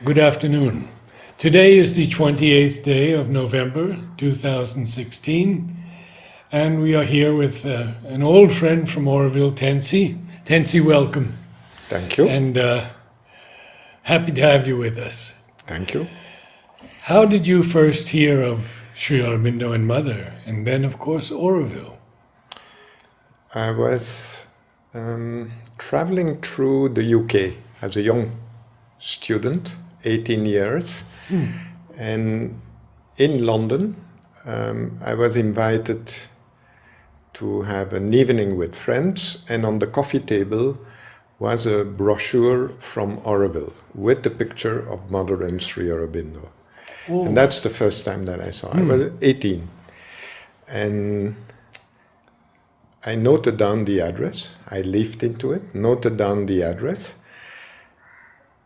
Good afternoon. Today is the 28th day of November 2016, and we are here with an old friend from Oroville, Tency. Tency, welcome, Thank you. and happy to have you with us. Thank you. How did you first hear of Sri Aurobindo and Mother, and then, of course, Oroville? I was traveling through the UK as a young student, 18 years, and in London I was invited to have an evening with friends, and on the coffee table was a brochure from Oroville with the picture of Mother and Sri Aurobindo. Oh. And that's the first time that I saw. I was 18. And I noted down the address. I leafed into it, noted down the address,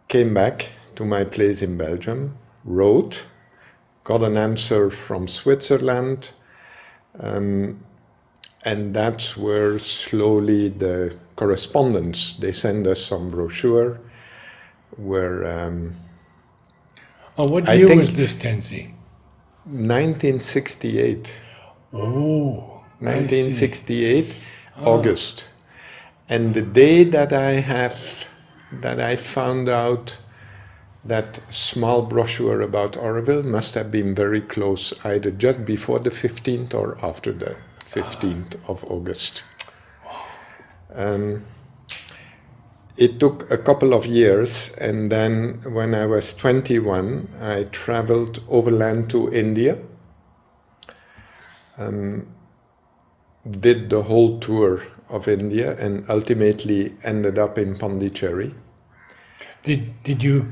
came back to my place in Belgium, wrote, got an answer from Switzerland, and that's where slowly the correspondence, they send us some brochure where... what I year think was this, Tency? 1968. Oh, I see. 1968, August. And the day that I found out that small brochure about Oroville must have been very close, either just before the 15th or after the 15th of August. It took a couple of years, and then when I was 21, I traveled overland to India. Did the whole tour of India and ultimately ended up in Pondicherry. Did you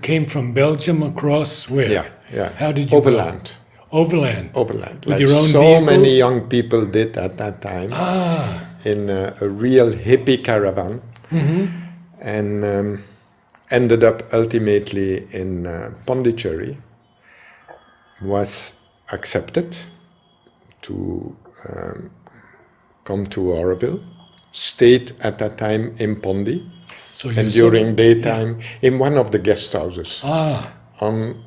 came from Belgium across where? Yeah. How did you Overland. go? Overland. Overland. With Like your own so vehicle? many young people did at that time. In a real hippie caravan. And ended up ultimately in Pondicherry. Was accepted to come to Oroville, stayed at that time in Pondi, So you and sort of- during daytime in one of the guest houses. Ah,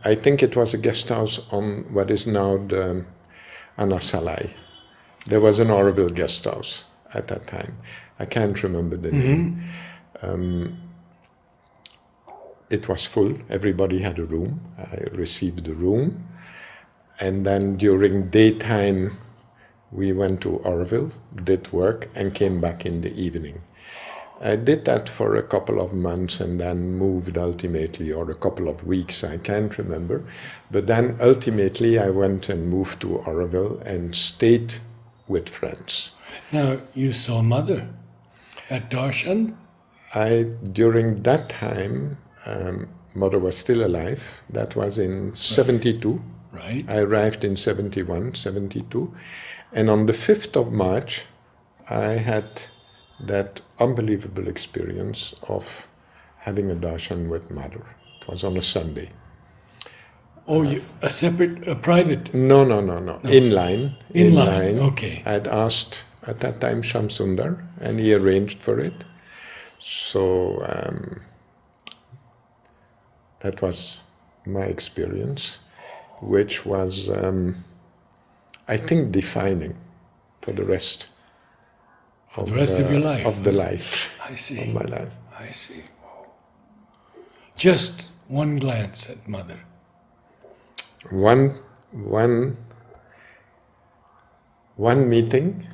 I think it was a guest house on what is now the Anasalai. There was an Oroville guest house at that time. I can't remember the name. It was full. Everybody had a room. I received the room. And then during daytime, we went to Oroville, did work, and came back in the evening. I did that for a couple of months and then moved ultimately, or a couple of weeks, I can't remember. But then ultimately I went and moved to Oroville and stayed with friends. now you saw Mother at Darshan? During that time, Mother was still alive. That was in 72. Right. I arrived in 71, 72. And on the 5th of March, I had that unbelievable experience of having a darshan with Mother. It was on a Sunday. Oh, a private? No. Inline. Inline, okay. I had asked at that time Shamsundar, and he arranged for it. So that was my experience, which was, I think, defining for the rest of The rest of your life. Of the life. I see. Of my life. I see. Just one glance at Mother. One meeting,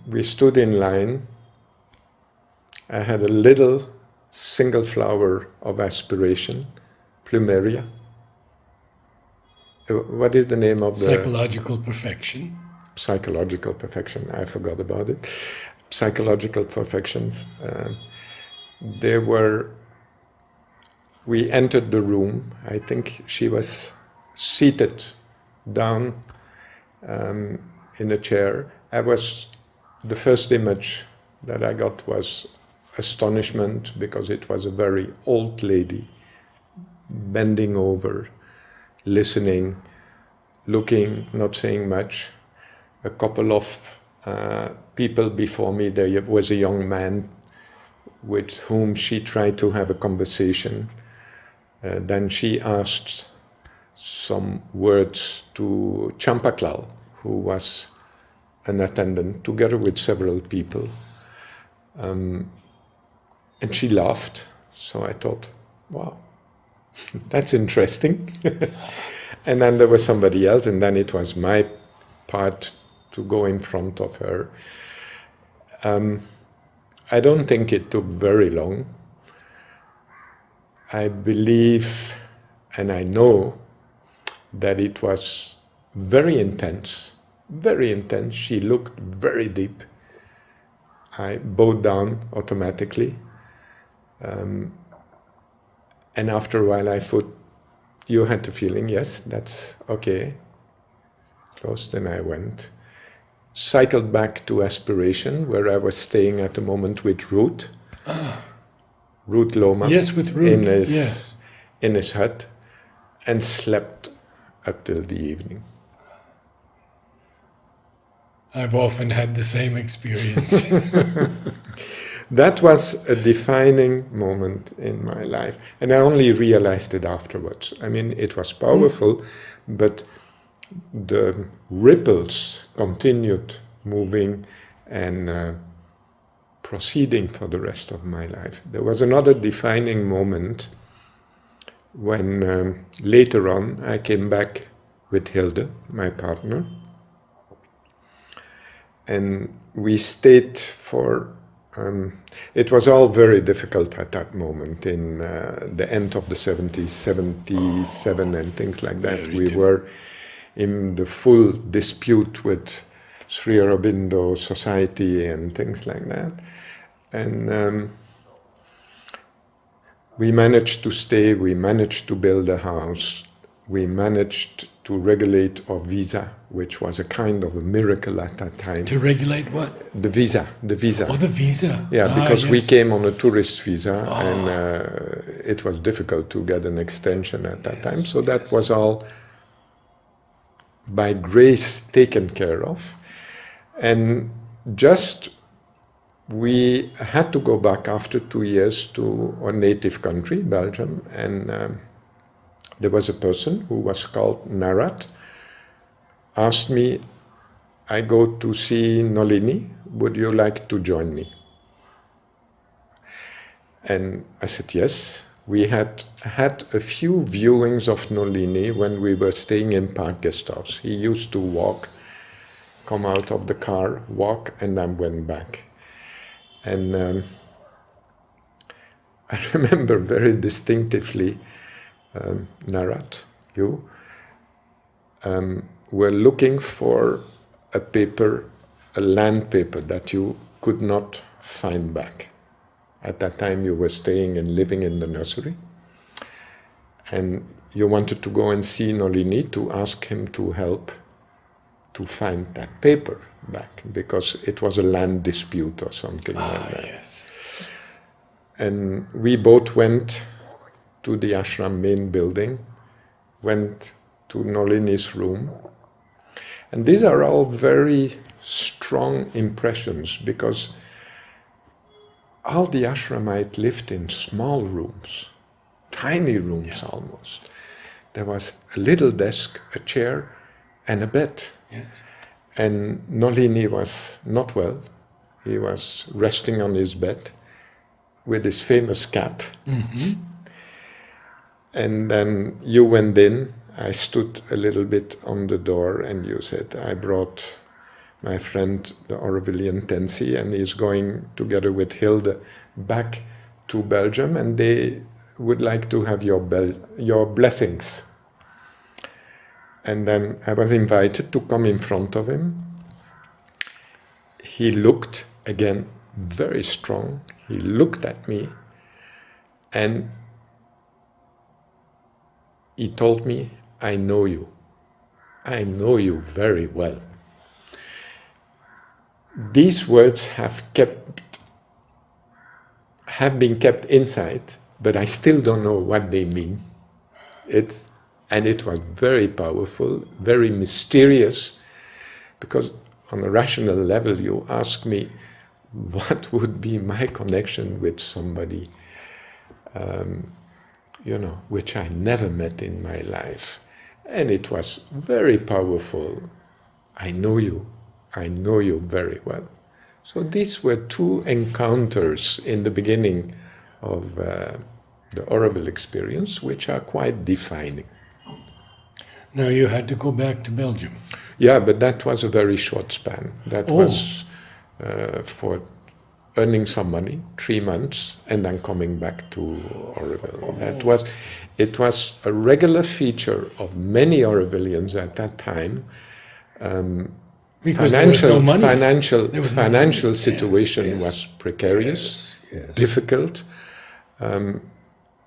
we stood in line. I had a little single flower of aspiration, plumeria. What is the name of the... Psychological perfection. Psychological perfection. I forgot about it. Psychological perfection. We entered the room. I think she was seated down in a chair. The first image that I got was astonishment, because it was a very old lady bending over, listening, looking, not saying much. A couple of people before me, there was a young man with whom she tried to have a conversation. Then she asked some words to Champaklal, who was an attendant, together with several people. And she laughed. So I thought, wow, that's interesting. And then there was somebody else, and then it was my part to go in front of her. I don't think it took very long. I believe and I know that it was very intense, very intense. She looked very deep. I bowed down automatically. And after a while I thought, you had the feeling, yes, that's okay. Closed, and I went. Cycled back to Aspiration, where I was staying at the moment with Ruth. Ruth Loma. Yes, with Ruth, yes. In his hut, and slept up till the evening. I've often had the same experience. That was a defining moment in my life, and I only realized it afterwards. I mean, it was powerful, but the ripples continued moving and proceeding for the rest of my life. There was another defining moment when later on I came back with Hilde, my partner, and we stayed for it was all very difficult at that moment in the end of the 70s, 77 and things like that. We were in the full dispute with Sri Aurobindo Society and things like that. And we managed to stay, we managed to build a house, we managed to regulate our visa, which was a kind of a miracle at that time. To regulate what? The visa. Oh, the visa. Yeah, because yes. we came on a tourist visa, and it was difficult to get an extension at that time. So that was all by grace taken care of. And just we had to go back after 2 years to our native country, Belgium, and there was a person who was called Narat, asked me, I go to see Nolini, would you like to join me? And I said yes. We had a few viewings of Nolini when we were staying in Park Guest House. He used to walk, come out of the car, walk, and then went back. And I remember very distinctively, Narat, you were looking for a paper, a land paper that you could not find back. At that time you were staying and living in the nursery, and you wanted to go and see Nolini to ask him to help to find that paper back, because it was a land dispute or something like that. Yes. And we both went to the ashram main building, went to Nolini's room. And these are all very strong impressions, because all the ashramite lived in small rooms, tiny rooms almost. There was a little desk, a chair, and a bed. Yes. And Nolini was not well. He was resting on his bed with his famous cap. Mm-hmm. And then you went in, I stood a little bit on the door, and you said, I brought my friend, the Aurovillian Tency, and he's going together with Hilde back to Belgium, and they would like to have your blessings. And then I was invited to come in front of him. He looked, again, very strong. He looked at me, and he told me, I know you. I know you very well. These words have been kept inside, but I still don't know what they mean. And it was very powerful, very mysterious, because on a rational level you ask me, what would be my connection with somebody which I never met in my life. And it was very powerful. I know you very well. So these were two encounters in the beginning of the Oroville experience, which are quite defining. Now you had to go back to Belgium. Yeah, but that was a very short span. That was for earning some money, 3 months, and then coming back to Oroville. It was a regular feature of many Orovillians at that time. Because there was no money. Financial situation was precarious, difficult.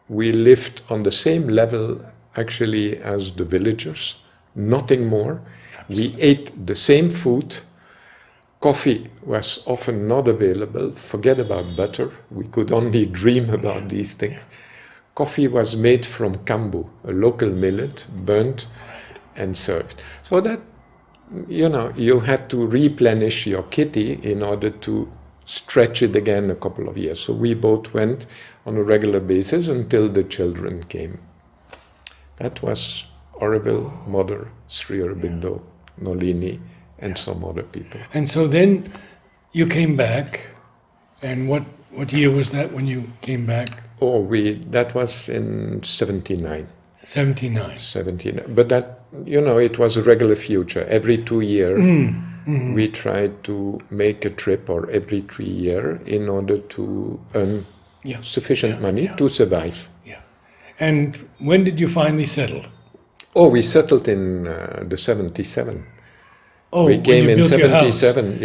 We lived on the same level actually as the villagers, nothing more. Absolutely. We ate the same food. Coffee was often not available. Forget about butter. We could only dream about these things. Coffee was made from kambu, a local millet, burnt and served. So that, you had to replenish your kitty in order to stretch it again a couple of years. So we both went on a regular basis until the children came. That was Oroville, Mother, Sri Aurobindo, Nolini, and some other people. And so then you came back, and what year was that when you came back? That was in 79. 79. But that, it was a regular feature. Every 2 years, we tried to make a trip, or every 3 years, in order to earn sufficient money to survive. Yeah. And when did you finally settle? We settled in the 77. We came in 77.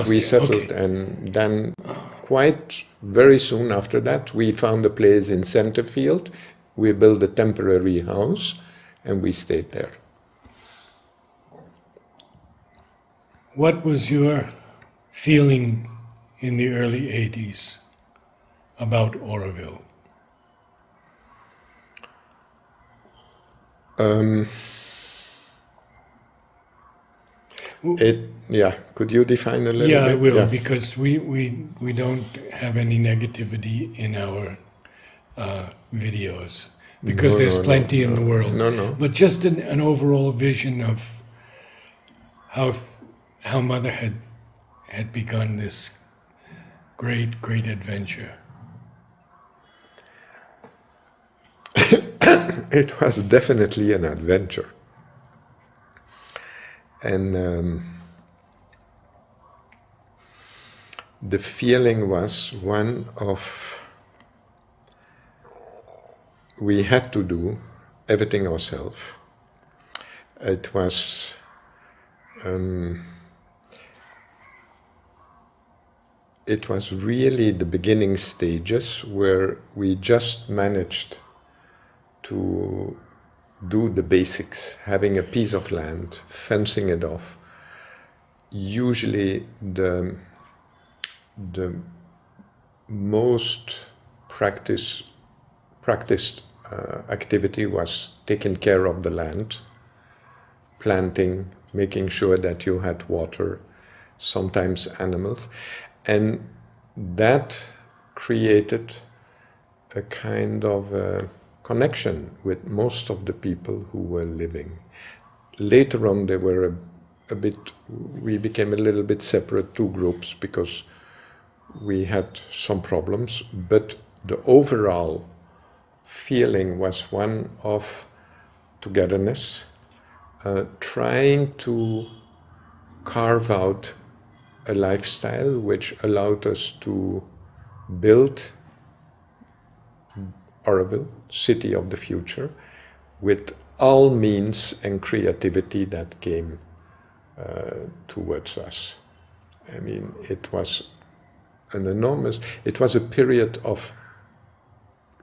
We settled, and then quite very soon after that, we found a place in Centerfield. We built a temporary house, and we stayed there. What was your feeling in the early 80s about Oroville? Could you define a little bit? Yeah, I will, because we don't have any negativity in our videos, because there's plenty in the world. No. But just an overall vision of how Mother had begun this great adventure. It was definitely an adventure. And the feeling was one of, we had to do everything ourselves. It was really the beginning stages where we just managed to do the basics, having a piece of land, fencing it off. Usually the most practiced activity was taking care of the land, planting, making sure that you had water, sometimes animals, and that created a kind of connection with most of the people who were living. Later on, they were we became a little bit separate, two groups, because we had some problems, but the overall feeling was one of togetherness, trying to carve out a lifestyle which allowed us to build Oroville, city of the future, with all means and creativity that came towards us. I mean, it was a period of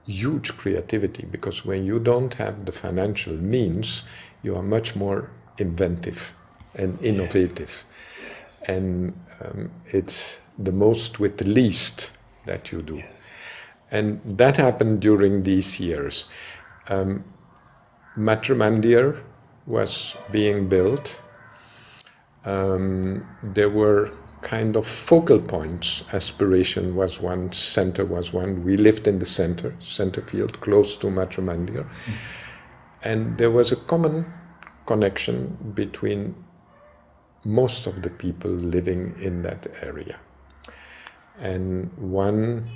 huge creativity, because when you don't have the financial means, you are much more inventive and innovative. Yes. And it's the most with the least that you do. Yes. And that happened during these years. Matrimandir was being built. There were kind of focal points. Aspiration was one, center was one. We lived in the center field, close to Matromandir. And there was a common connection between most of the people living in that area. And one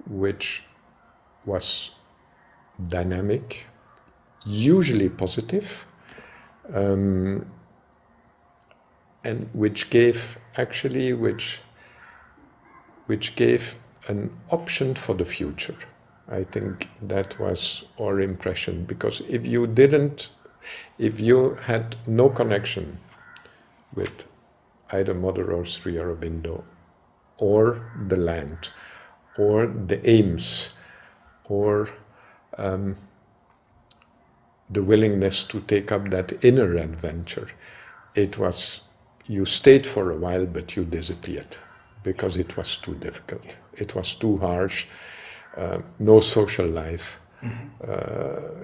which was dynamic, usually positive, and which gave an option for the future. I think that was our impression, because if you had no connection with either Mother or Sri Aurobindo, or the land, or the aims, or the willingness to take up that inner adventure, you stayed for a while, but you disappeared, because it was too difficult. It was too harsh. No social life.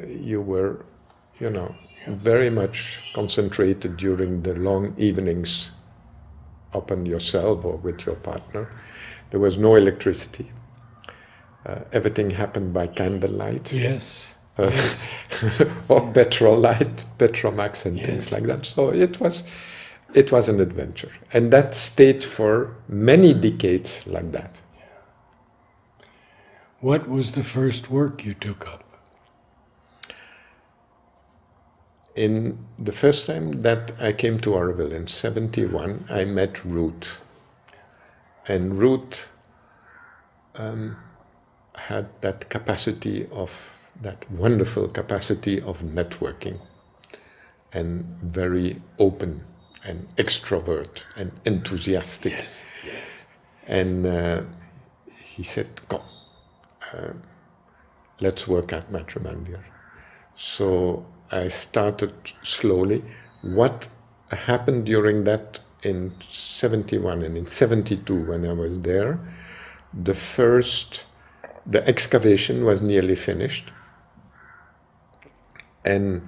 You were, very much concentrated during the long evenings upon yourself or with your partner. There was no electricity. Everything happened by candlelight. Yes. Or petrol light, Petromax and things like that. So it was an adventure. And that stayed for many decades like that. What was the first work you took up? In the first time that I came to Auroville in 1971, I met Ruth. And Ruth had that wonderful capacity of networking, and very open and extrovert and enthusiastic. Yes. And he said, "Come, let's work at Matromandir." So I started slowly. What happened during that in 1971 and in 1972 when I was there, the excavation was nearly finished, and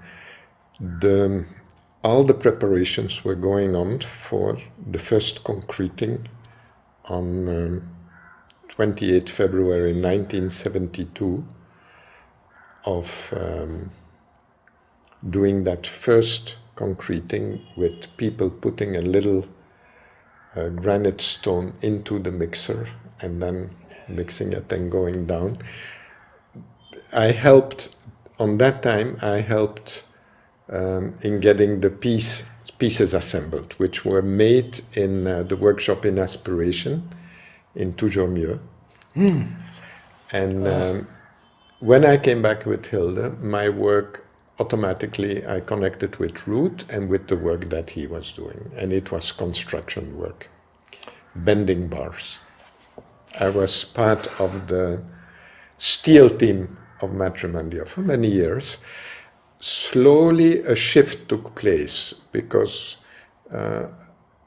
all the preparations were going on for the first concreting on 28 February 1972 of doing that first concreting with people putting a little granite stone into the mixer and then mixing it and going down. On that time I helped in getting the pieces assembled, which were made in the workshop in Aspiration in Toujours Mieux. And when I came back with Hilde, my work automatically I connected with Ruth and with the work that he was doing, and it was construction work, bending bars. I was part of the steel team of Matromandir for many years. Slowly a shift took place because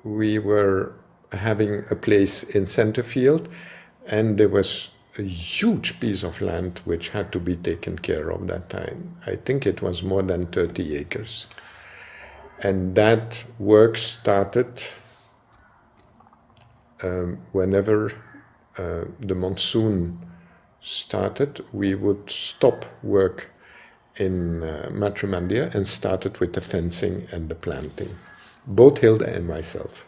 we were having a place in Centerfield, and there was a huge piece of land which had to be taken care of that time. I think it was more than 30 acres. And that work started whenever the monsoon started. We would stop work in Matromandir and started with the fencing and the planting, both Hilde and myself.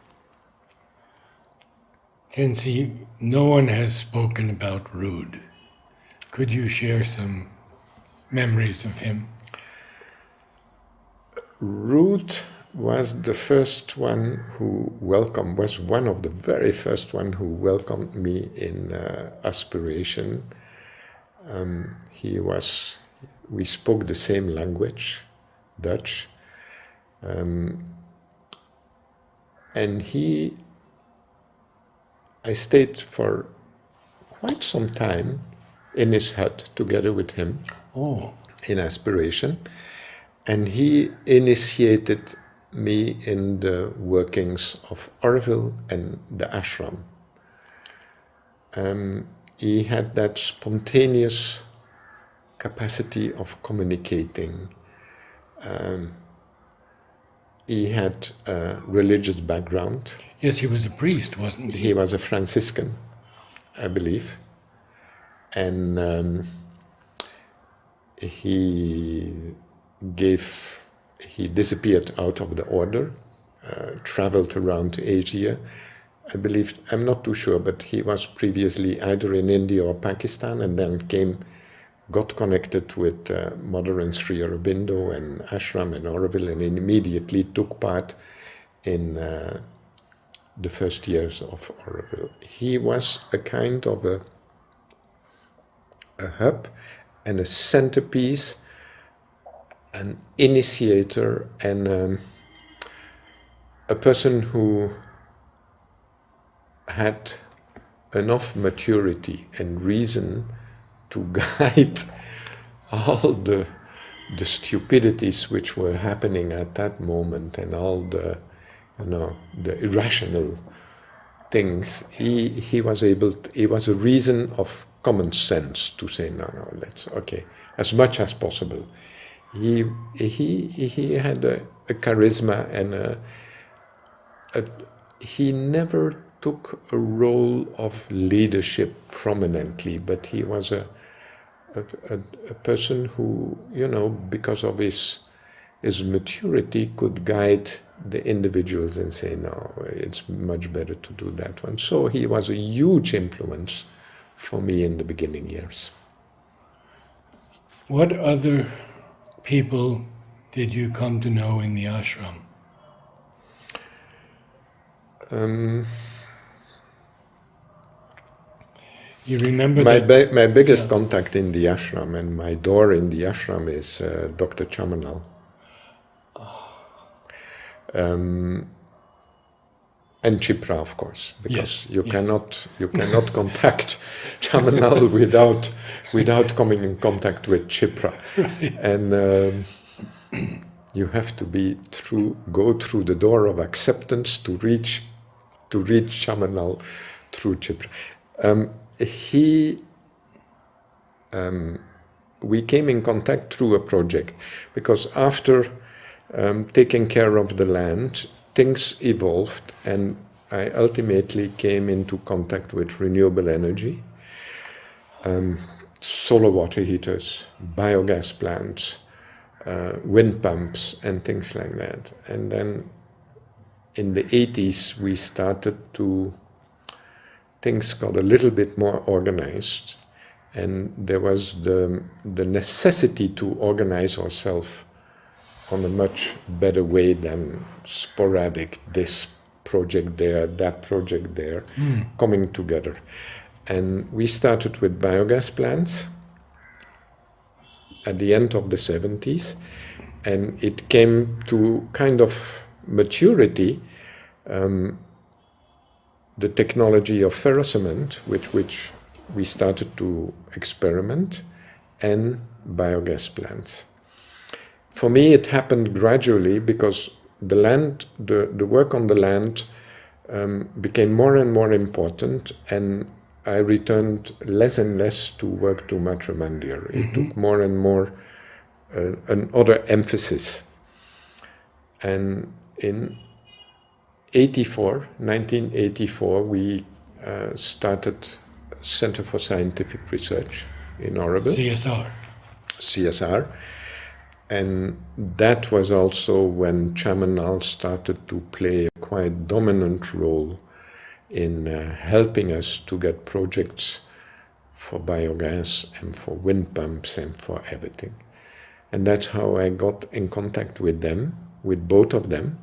Tency, no one has spoken about Ruud. Could you share some memories of him? Ruud was the first one was one of the very first one who welcomed me in Aspiration. We spoke the same language, Dutch, and I stayed for quite some time in his hut together with him in Aspiration, and he initiated me in the workings of Auroville and the ashram. He had that spontaneous capacity of communicating, he had a religious background. Yes, he was a priest, wasn't he? He was a Franciscan, I believe. And he disappeared out of the order, traveled around Asia. I believe, I'm not too sure, but he was previously either in India or Pakistan, and then got connected with Mother and Sri Aurobindo and Ashram and Auroville, and immediately took part in the first years of Auroville. He was a kind of a hub and a centerpiece, an initiator, and a person who had enough maturity and reason to guide all the stupidities which were happening at that moment, and all the irrational things. He was a reason of common sense to say, no, let's, okay, as much as possible. He had a charisma, and he never took a role of leadership prominently, but he was a person who, because of his maturity, could guide the individuals and say, no, it's much better to do that one. So he was a huge influence for me in the beginning years. What other people did you come to know in the ashram? You remember my biggest contact in the ashram and my door in the ashram is Dr. Chamanal. And Chipra, of course, because you cannot contact Chamanal without coming in contact with Chipra, right. And you have to go through the door of acceptance to reach Chamanal through Chipra. We came in contact through a project, because after taking care of the land, things evolved, and I ultimately came into contact with renewable energy, solar water heaters, biogas plants, wind pumps, and things like that. And then in the 80s, we started things got a little bit more organized, and there was the necessity to organize ourselves on a much better way than sporadic, this project there, that project there, coming together. And we started with biogas plants at the end of the 70s, and it came to kind of maturity, the technology of ferrocement, with which we started to experiment, and biogas plants. For me, it happened gradually, because the work on the land became more and more important, and I returned less and less to work to Matra Mandir. It took more and more another emphasis. And in 1984, we started Center for Scientific Research in Auroville. CSR. And that was also when Chamanal started to play a quite dominant role in helping us to get projects for biogas and for wind pumps and for everything. And that's how I got in contact with them, with both of them.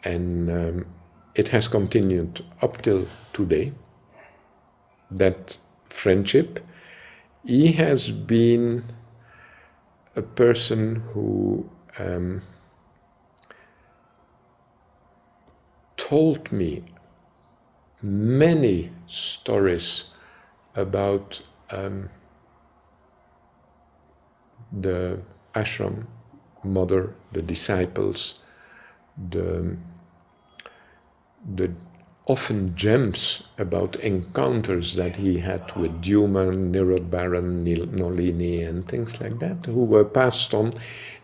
And it has continued up till today, that friendship. He has been a person who told me many stories about the ashram mother, the disciples, the often gems about encounters that he had with Duman, Nirodbaran, Nolini, and things like that, who were passed on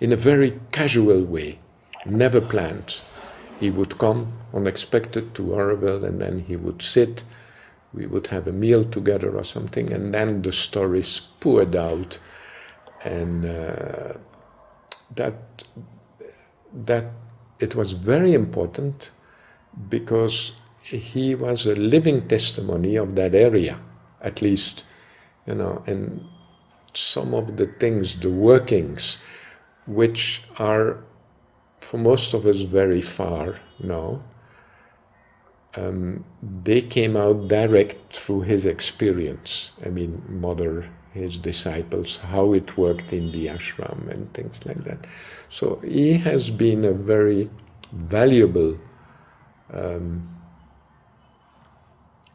in a very casual way. never planned. He would come unexpected to Oroville, and then he would sit. We would have a meal together or something, and then the stories poured out, and that it was very important because he was a living testimony of that area, at least, and some of the things, the workings, which are for most of us very far now, they came out direct through his experience. I mean, Mother, his disciples, how it worked in the ashram and things like that. So he has been a very valuable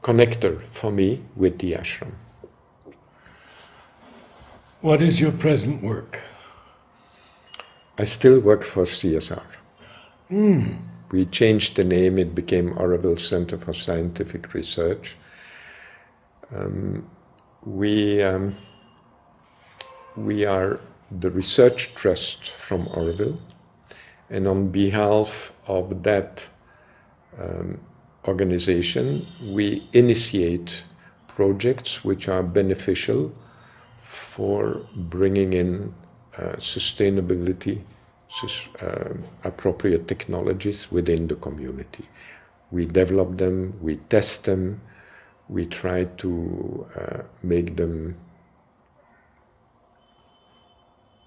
connector for me with the ashram. What is your present work? I still work for CSR. We changed the name, it became Oroville Center for Scientific Research. We are the research trust from Oroville, and on behalf of that organization, we initiate projects which are beneficial for bringing in sustainability, appropriate technologies within the community. We develop them, we test them, we try to make them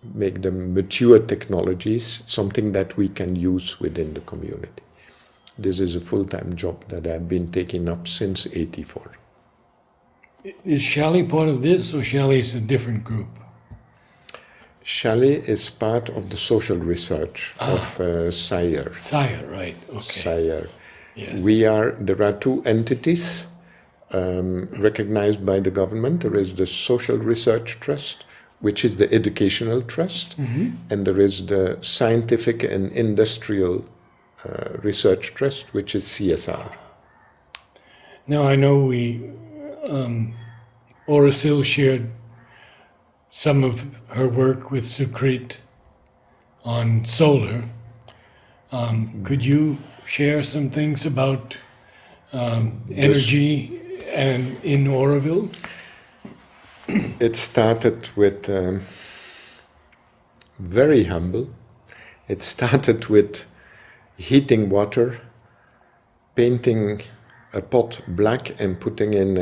mature technologies, something that we can use within the community. This is a full-time job that I've been taking up since '84. Is Shally part of this, or Shally is a different group? Shally is part of the social research of SIRE. SIRE, right, okay. SIRE. Yes. There are two entities recognized by the government. There is the Social Research Trust, which is the educational trust, and there is the Scientific and Industrial Research Trust, which is CSR. Now I know Orasil shared some of her work with Sukrit on solar. Could you share some things about energy and in Oroville? It started with very humble. It started with heating water, painting a pot black and putting in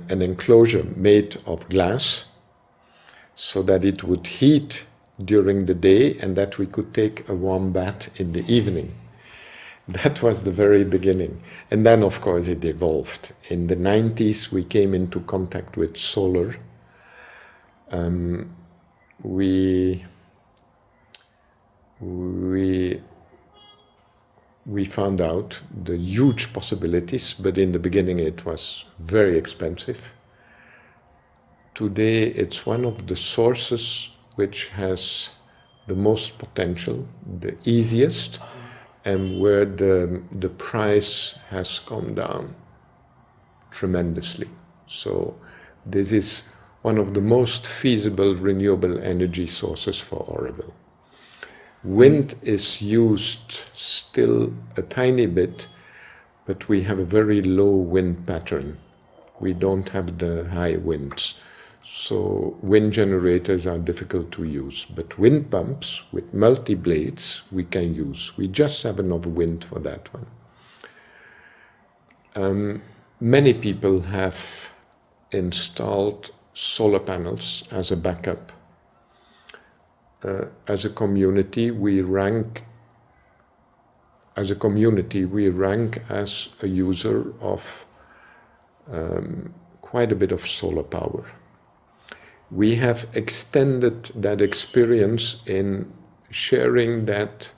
an enclosure made of glass so that it would heat during the day and that we could take a warm bath in the evening. That was the very beginning. And then, of course, it evolved. In the 90s, we came into contact with solar. We found out the huge possibilities, but in the beginning it was very expensive. Today it's one of the sources which has the most potential, the easiest, and where the price has come down tremendously. So this is one of the most feasible renewable energy sources for Oroville. Wind is used still a tiny bit, but we have a very low wind pattern. We don't have the high winds. So wind generators are difficult to use, but wind pumps with multi-blades we can use. We just have enough wind for that one. Many people have installed solar panels as a backup. As a community, we rank as a user of quite a bit of solar power. We have extended that experience in sharing that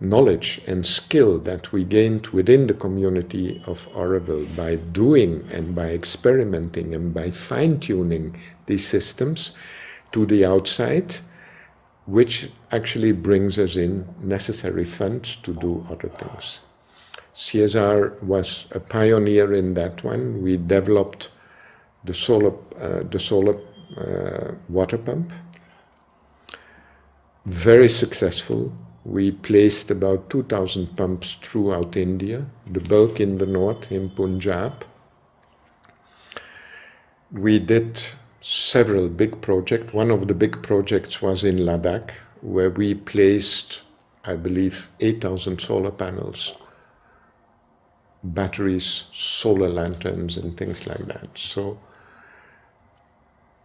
knowledge and skill that we gained within the community of Oroville by doing and by experimenting and by fine-tuning these systems to the outside, which actually brings us in necessary funds to do other things. CSR was a pioneer in that one. We developed the solar water pump. Very successful. We placed about 2,000 pumps throughout India, the bulk in the north, in Punjab. We did several big projects. One of the big projects was in Ladakh, where we placed, I believe, 8,000 solar panels, batteries, solar lanterns, and things like that. So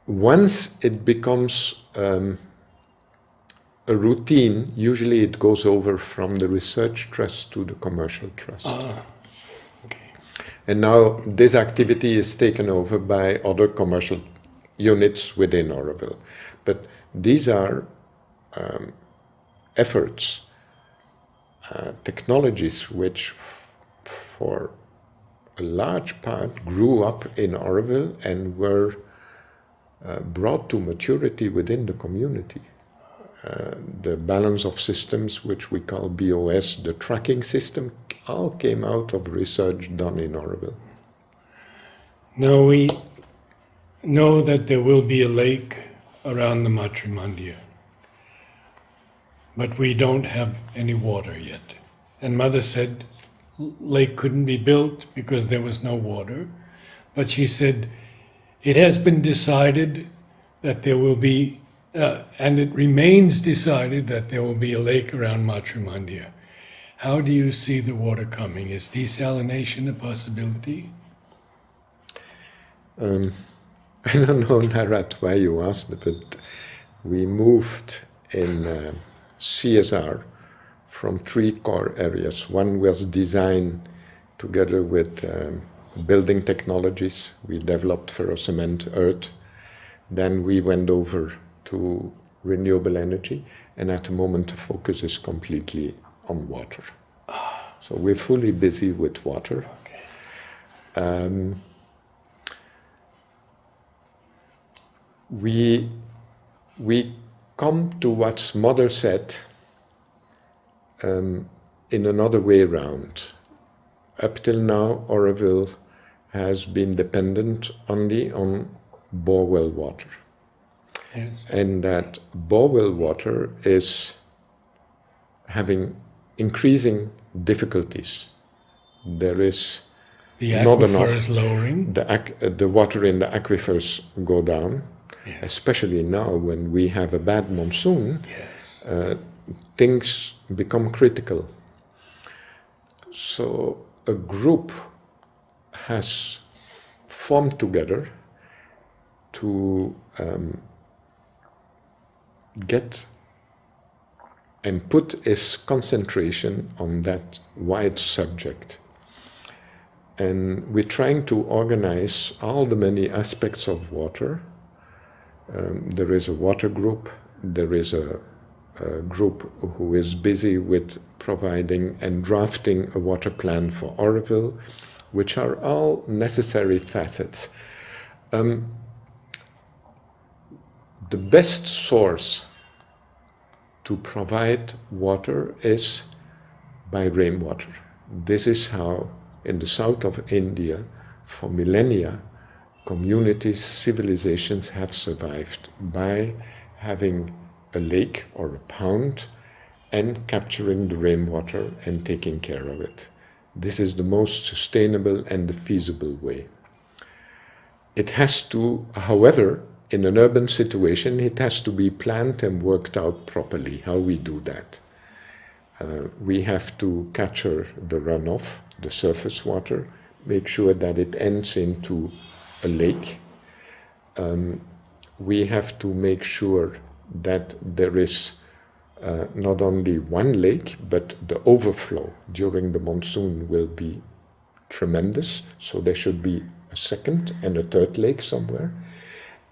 once it becomes a routine, usually it goes over from the research trust to the commercial trust. Okay. And now this activity is taken over by other commercial units within Oroville. But these are efforts, technologies which for a large part grew up in Oroville and were brought to maturity within the community. The balance of systems, which we call BOS, the tracking system, all came out of research done in Oroville. Now we know that there will be a lake around the Matrimandir, but we don't have any water yet. And Mother said lake couldn't be built because there was no water, but she said it has been decided that there will be and it remains decided that there will be a lake around Matrimandir. How do you see the water coming? Is desalination a possibility? I don't know, Narat, why you asked, but we moved in CSR from 3 core areas. One was design together with building technologies. We developed ferrocement, earth. Then we went over to renewable energy, and at the moment the focus is completely on water. So we're fully busy with water. Okay. We come to what Mother said in another way around. Up till now, Oroville has been dependent only on borewell water. Yes. And that borewell water is having increasing difficulties. There is The not aquifer enough. is lowering. The water in the aquifers go down, Yeah. especially now when we have a bad monsoon. Yes. Things become critical. So a group has formed together to get and put its concentration on that wide subject. And we're trying to organize all the many aspects of water. There is a water group, there is a group who is busy with providing and drafting a water plan for Oroville, which are all necessary facets. The best source to provide water is by rainwater. This is how, in the south of India, for millennia, communities, civilizations have survived by having a lake or a pond and capturing the rainwater and taking care of it. This is the most sustainable and the feasible way. It has to, however, in an urban situation, it has to be planned and worked out properly, how we do that. We have to capture the runoff, the surface water, make sure that it ends into a lake. We have to make sure that there is not only one lake, but the overflow during the monsoon will be tremendous. So there should be a second and a third lake somewhere.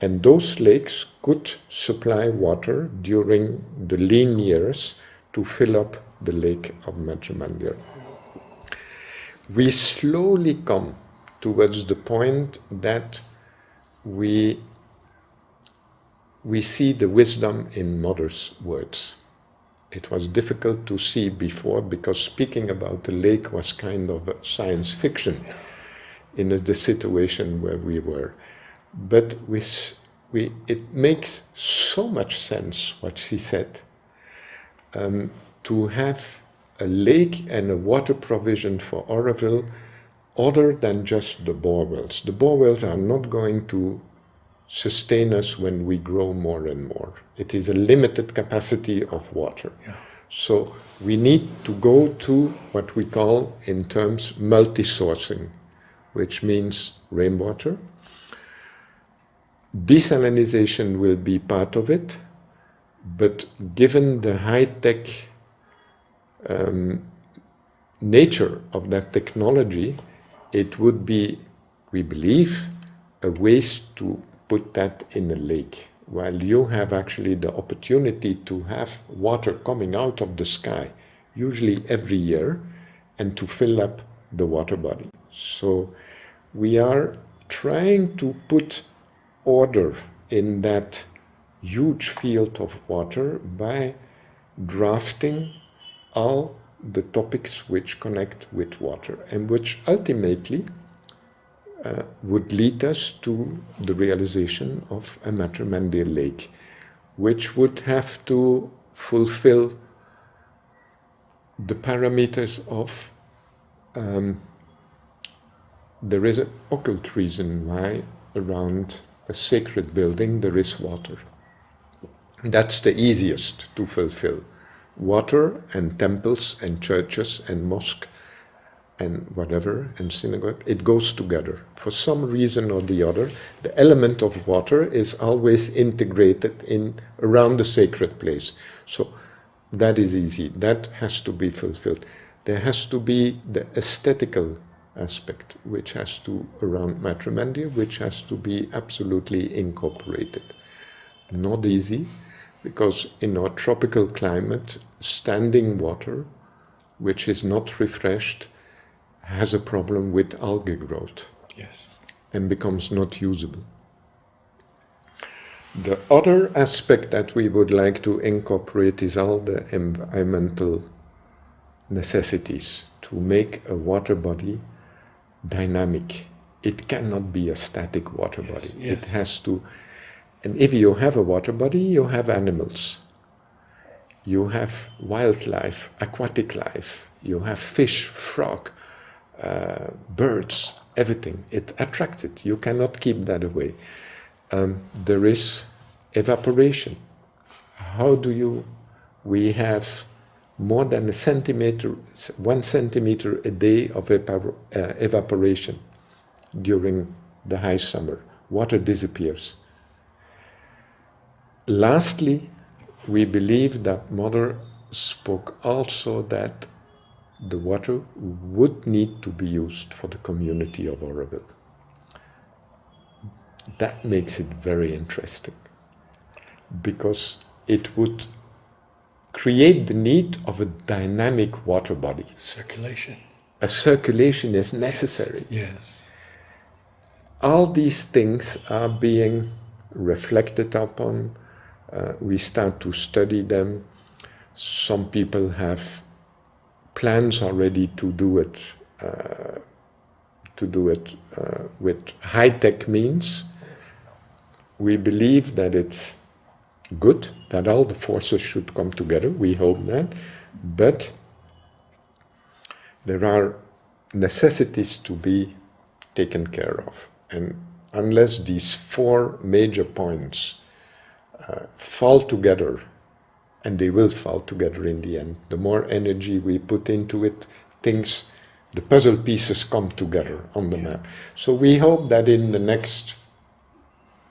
And those lakes could supply water during the lean years to fill up the lake of Matrimandir. We slowly come towards the point that we see the wisdom in Mother's words. It was difficult to see before because speaking about the lake was kind of a science fiction in the situation where we were. But it makes so much sense what she said, to have a lake and a water provision for Oroville other than just the bore wells. The bore wells are not going to sustain us when we grow more and more. It is a limited capacity of water. Yeah. So we need to go to what we call in terms multi-sourcing, which means rainwater. Desalinization will be part of it, but given the high-tech nature of that technology, it would be, we believe, a waste to put that in a lake, while you have actually the opportunity to have water coming out of the sky, usually every year, and to fill up the water body. So we are trying to put order in that huge field of water by drafting all the topics which connect with water and which ultimately would lead us to the realization of a matramendial lake, which would have to fulfill the parameters of there is an occult reason why around a sacred building there is water. That's the easiest to fulfill. Water and temples and churches and mosques and whatever, and synagogue, it goes together. For some reason or the other, the element of water is always integrated in around the sacred place. So that is easy. That has to be fulfilled. There has to be the aesthetical aspect, which has to, around matrimandia, which has to be absolutely incorporated. Not easy, because in our tropical climate, standing water, which is not refreshed, has a problem with algae growth. Yes. And becomes not usable. The other aspect that we would like to incorporate is all the environmental necessities to make a water body dynamic. It cannot be a static water body. Yes. It has to, and if you have a water body, you have animals. You have wildlife, aquatic life. You have fish, frog, birds, everything. It attracts it. You cannot keep that away. There is evaporation. How do you, we have more than 1 centimeter a day of evaporation during the high summer. Water disappears. Lastly, we believe that Mother spoke also that the water would need to be used for the community of Oroville. That makes it very interesting, because it would create the need of a dynamic water body. Circulation. A circulation is necessary. Yes. All these things are being reflected upon. We start to study them. Some people have plans already to do it with high-tech means. We believe that it's good, that all the forces should come together. We hope that. But there are necessities to be taken care of. And unless these 4 major points fall together, and they will fall together in the end, the more energy we put into it, things, the puzzle pieces come together on the map. So we hope that in the next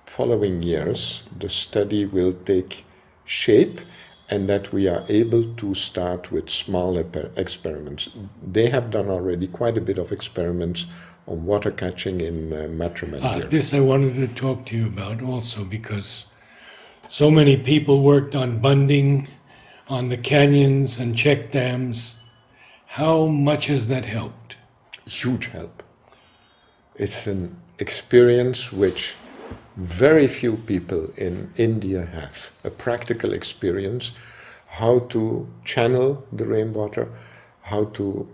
following years, the study will take shape and that we are able to start with small experiments. They have done already quite a bit of experiments on water catching in Matrimandia. This I wanted to talk to you about also, because so many people worked on bunding, on the canyons and check dams. How much has that helped? Huge help. It's an experience which very few people in India have, a practical experience, how to channel the rainwater, how to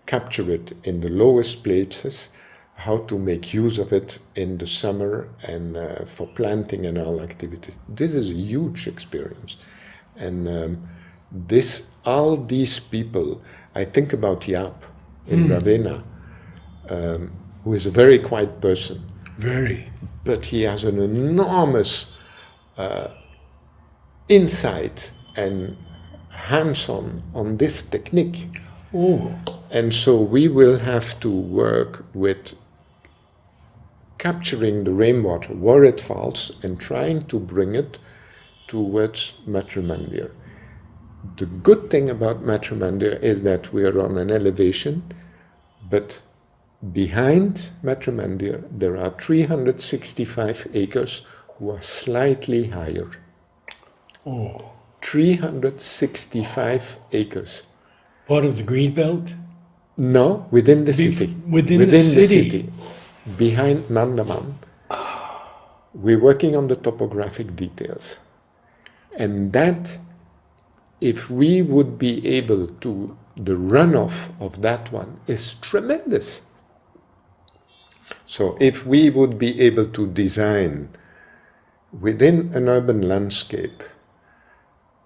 capture it in the lowest places, how to make use of it in the summer and for planting and all activities. This is a huge experience. And all these people, I think about Jaap in Ravenna, who is a very quiet person. Very. But he has an enormous insight and hands-on on this technique. Oh, And so we will have to work with capturing the rainwater where it falls and trying to bring it towards Matrimandir. The good thing about Matrimandir is that we are on an elevation, but behind Matrimandir there are 365 acres who are slightly higher. oh. 365 acres. Part of the green belt? No, within the city. Within the city. Behind Nandaman. We're working on the topographic details. And that, if we would be able to, the runoff of that one is tremendous. So if we would be able to design within an urban landscape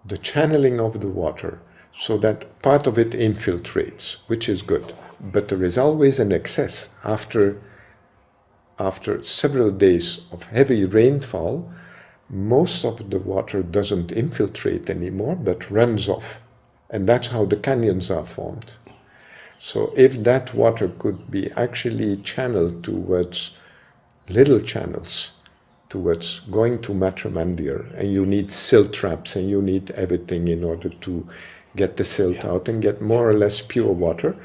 the channeling of the water so that part of it infiltrates, which is good, but there is always an excess. After several days of heavy rainfall, most of the water doesn't infiltrate anymore, but runs off. And that's how the canyons are formed. So if that water could be actually channeled towards little channels, towards going to Matrimandir, and you need silt traps and you need everything in order to get the silt out and get more or less pure water,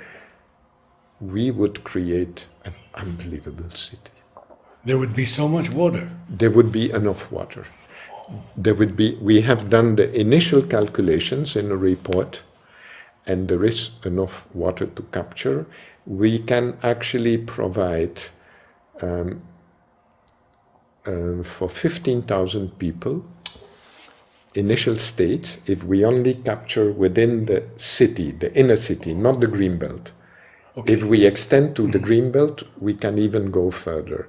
we would create an unbelievable city. There would be so much water. There would be enough water. We have done the initial calculations in a report, and there is enough water to capture. We can actually provide for 15,000 people, initial state, if we only capture within the city, the inner city, not the greenbelt. Okay. If we extend to the greenbelt, we can even go further.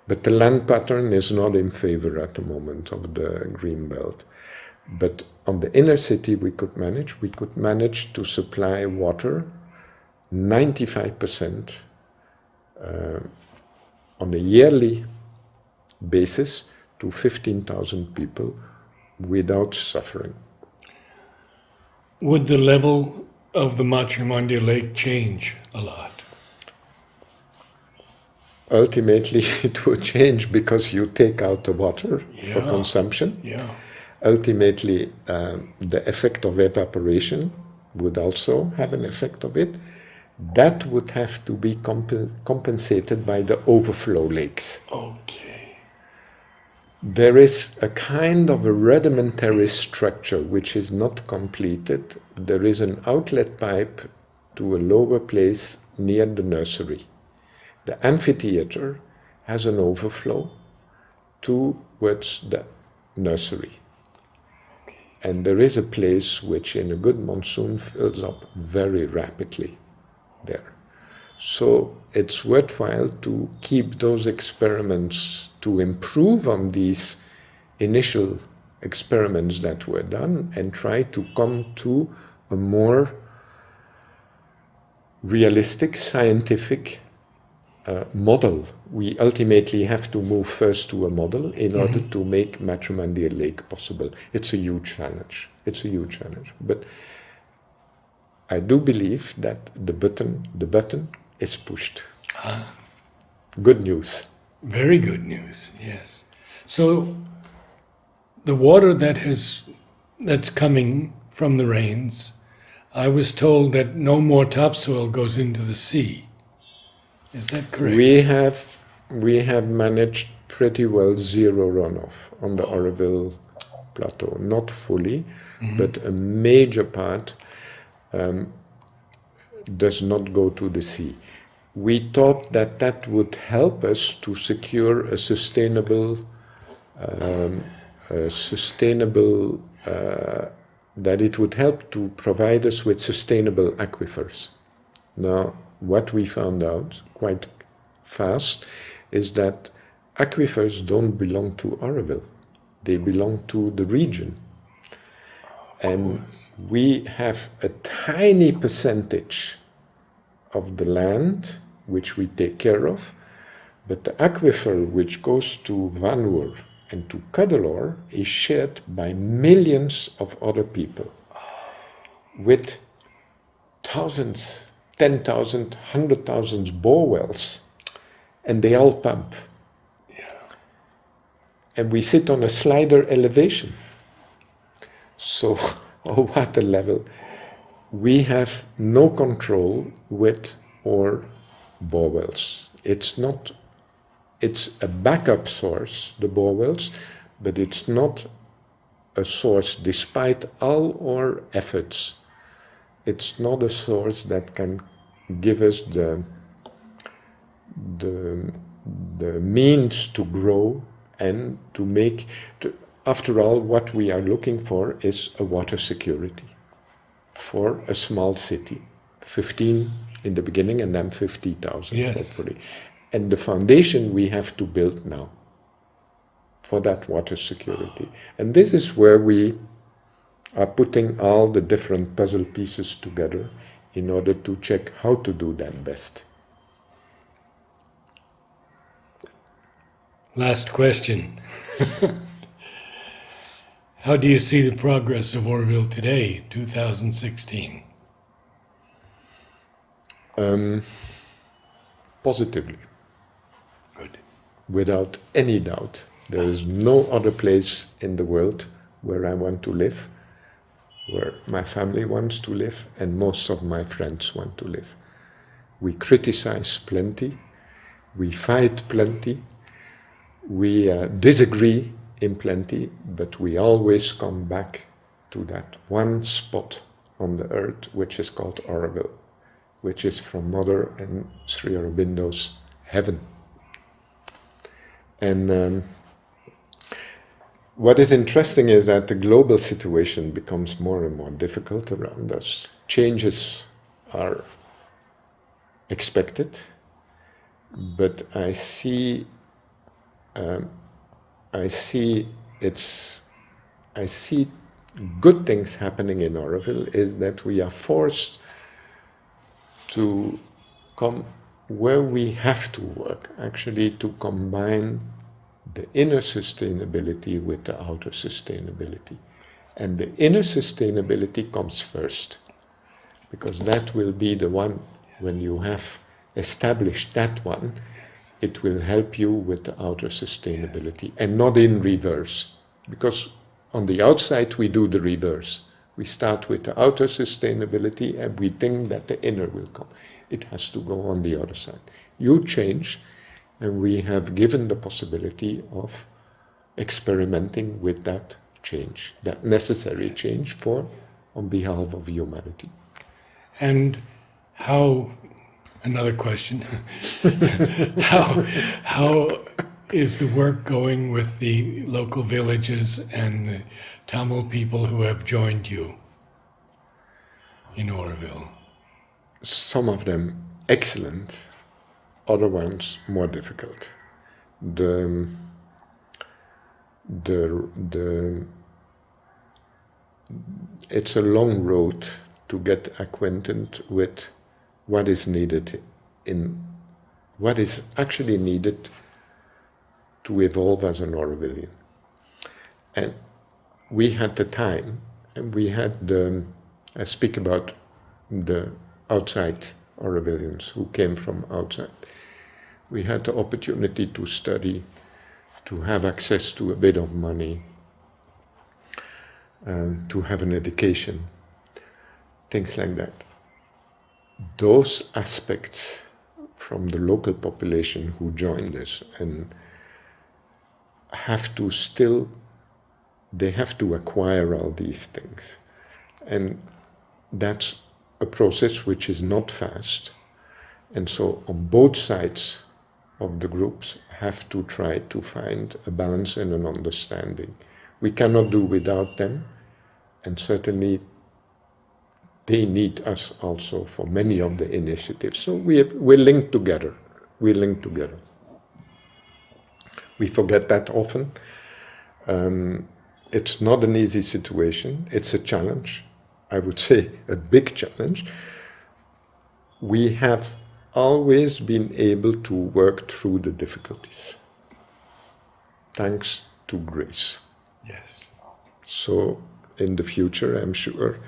But the land pattern is not in favor at the moment of the greenbelt. But on the inner city we could manage to supply water 95% on a yearly basis to 15,000 people without suffering. Would the level of the Matrimandir Lake change a lot? Ultimately, it will change because you take out the water for consumption. Yeah. Ultimately, the effect of evaporation would also have an effect of it. That would have to be compensated by the overflow lakes. Okay. There is a kind of a rudimentary structure which is not completed. There is an outlet pipe to a lower place near the nursery. The amphitheater has an overflow towards the nursery. Okay. And there is a place which in a good monsoon fills up very rapidly there. So it's worthwhile to keep those experiments, to improve on these initial experiments that were done and try to come to a more realistic, scientific model. We ultimately have to move first to a model in order to make Matrimandir Lake possible. It's a huge challenge. It's a huge challenge. But I do believe that the button is pushed. Good news. Very good news, yes. So the water that's coming from the rains, I was told that no more topsoil goes into the sea. Is that correct? We have managed pretty well zero runoff on the Oroville Plateau. Not fully, but a major part does not go to the sea. We thought that would help us to secure a sustainable that it would help to provide us with sustainable aquifers. Now, what we found out quite fast is that aquifers don't belong to Oroville. They belong to the region. And we have a tiny percentage of the land which we take care of, but the aquifer which goes to Vanur and to Cuddalore is shared by millions of other people with thousands, 10,000, 100,000 bore wells, and they all pump. And we sit on a slider elevation. So, our water level, we have no control with our bore wells. It's a backup source, the bore wells, but it's not a source, despite all our efforts. It's not a source that can give us the means to grow and to make, after all, what we are looking for is a water security for a small city, 15 in the beginning and then 50,000, yes, hopefully. And the foundation we have to build now for that water security. And this is where we are putting all the different puzzle pieces together in order to check how to do that best. Last question. How do you see the progress of Oroville today, 2016? Positively. Good. Without any doubt. There is no other place in the world where I want to live, where my family wants to live, and most of my friends want to live. We criticize plenty, we fight plenty, we disagree in plenty, but we always come back to that one spot on the earth which is called Oroville, which is from Mother and Sri Aurobindo's heaven. And what is interesting is that the global situation becomes more and more difficult around us. Changes are expected, but I see good things happening in Oroville, is that we are forced to come where we have to work, actually, to combine the inner sustainability with the outer sustainability. And the inner sustainability comes first, because that will be the one, when you have established that one, it will help you with the outer sustainability, and not in reverse. Because on the outside we do the reverse. We start with the outer sustainability and we think that the inner will come. It has to go on the other side. You change, and we have given the possibility of experimenting with that change, that necessary change on behalf of humanity. And how, another question, how is the work going with the local villages and the Tamil people who have joined you in Oroville? Some of them excellent, other ones more difficult. It's a long road to get acquainted with what is needed, what is actually needed to evolve as an Orovillian. And we had the time, and we had I speak about the outside Orovillians who came from outside. We had the opportunity to study, to have access to a bit of money, to have an education, things like that. Those aspects from the local population who joined us and they have to acquire all these things. And that's a process which is not fast. And so on both sides of the groups have to try to find a balance and an understanding. We cannot do without them, And certainly they need us also for many of the initiatives. So we're linked together. We're linked together. We forget that often. It's not an easy situation. It's a challenge. I would say a big challenge. We have always been able to work through the difficulties, thanks to grace. Yes. So in the future, I'm sure,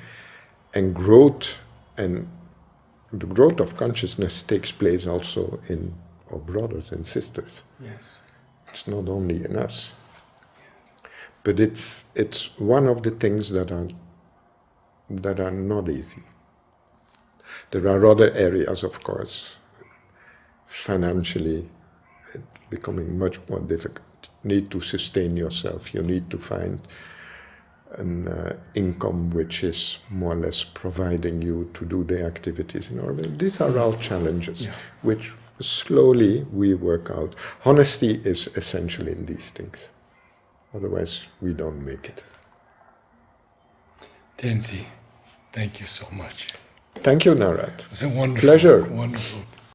and growth, and the growth of consciousness takes place also in our brothers and sisters. Yes. It's not only in us. Yes. But it's one of the things that are not easy. There are other areas, of course. Financially, it's becoming much more difficult. You need to sustain yourself. You need to find an income which is more or less providing you to do the activities in order. These are all challenges, which slowly we work out. Honesty is essential in these things. Otherwise, we don't make it. Tency, thank you so much. Thank you, Narat. It's a wonderful, pleasure. Wonderful